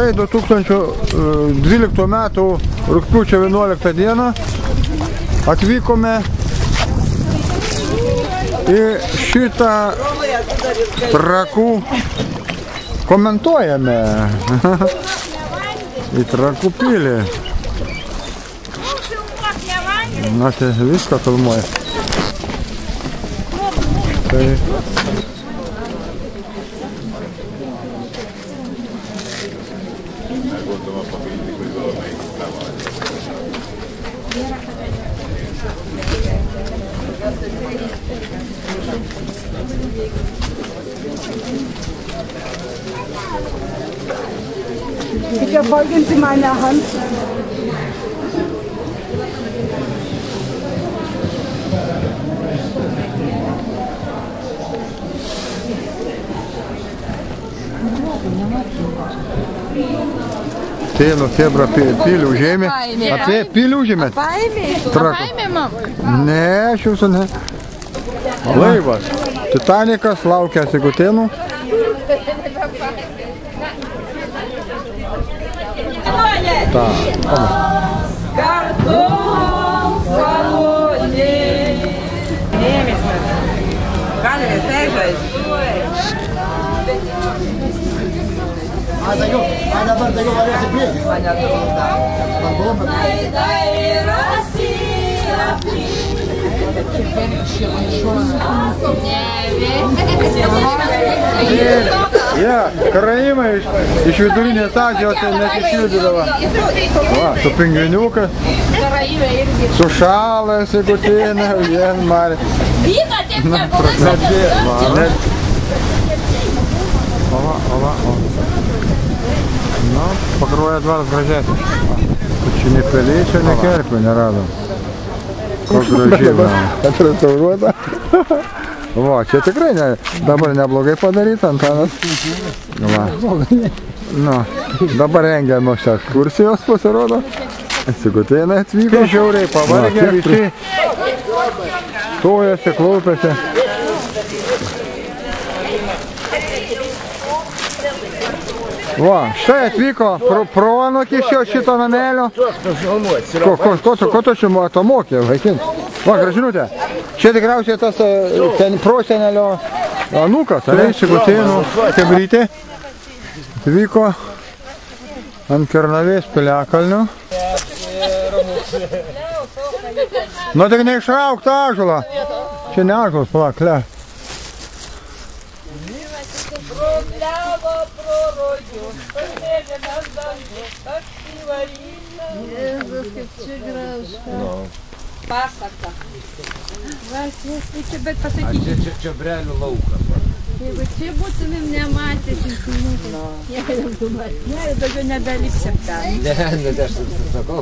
Štai 2012 metų rugpjūčio 11 dieną atvykome į šitą Trakų, komentuojame į Trakų pilį. Na, tai viską filmuoja. Tai Bitte folgen Sie meiner Hand. Tėno Chebra pilį užėmė. Apie pilį užėmė? Paėmė, mam. Ne, aš jūsų ne. Laivas. Titanikas laukia Sigutėnų. Ta, Karton salonė. Nėmės. Galime sėžais. Dabar varėsi priekį. Karaimai iš vidurinės Azijos net išjudydavo. Va, su pingviniukas, su šalą, Sigutėnė, vien marė. Na, Pakruojo dvaras gražesnis. Čia ne peliai, čia ne kerpių neradom. Koks gražiai. Atrestauruota. Va, čia tikrai dabar neblogai padaryta, Antanas. Va. Nu, dabar rengiamos ekskursijos pasirodo. Sigutėnai atvyko. Žiauriai pavargę visi. Stojasi, klaupiasi. Va, štai atvyko proanūkis šito namelio. Ko tu čia to mokė, vaikin? Va, Gražinutė, čia tikriausiai tas prosenelio anūkas, Sigutėnų Chebrytė. Atvyko ant Kernavės piliakalnių. Nu, tik neišrauk tą ąžuolą. Čia ne ąžuolas, palak, le. Jėzus, kaip čia gražu. Pasaka. Bet pasakyti. Čia brelių laukas. Jeigu čia būtumėm nematę žingsnių, daugiau nebelipsim ten. Ne, aš sakau.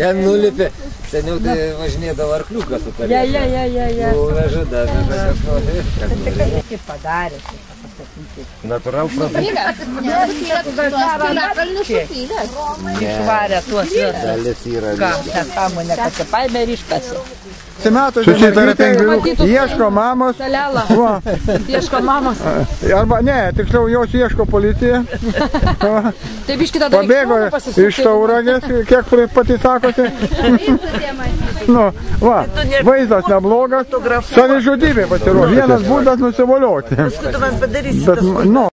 Ten nulipė. Seniau tai važinėdavo arkliukas su tavimi. Ja. Vežada. Kaip padarė. Natural produkt. Išvarė tuos visus. Dalis yra. Ką, tą sąmonę, kad čia paėmė ir iškasi. Ieško mamos. Salelą. Ieško mamos. Arba ne, tiksliau jos ieško policija. Taip iš kitą Pabėgo iš Tauragės, kiek pati sakosi. Nu, va, vaizdas neblogas. Savižudybė pasirodė. Vienas būdas nusivolioti. Tu man padarysi tas.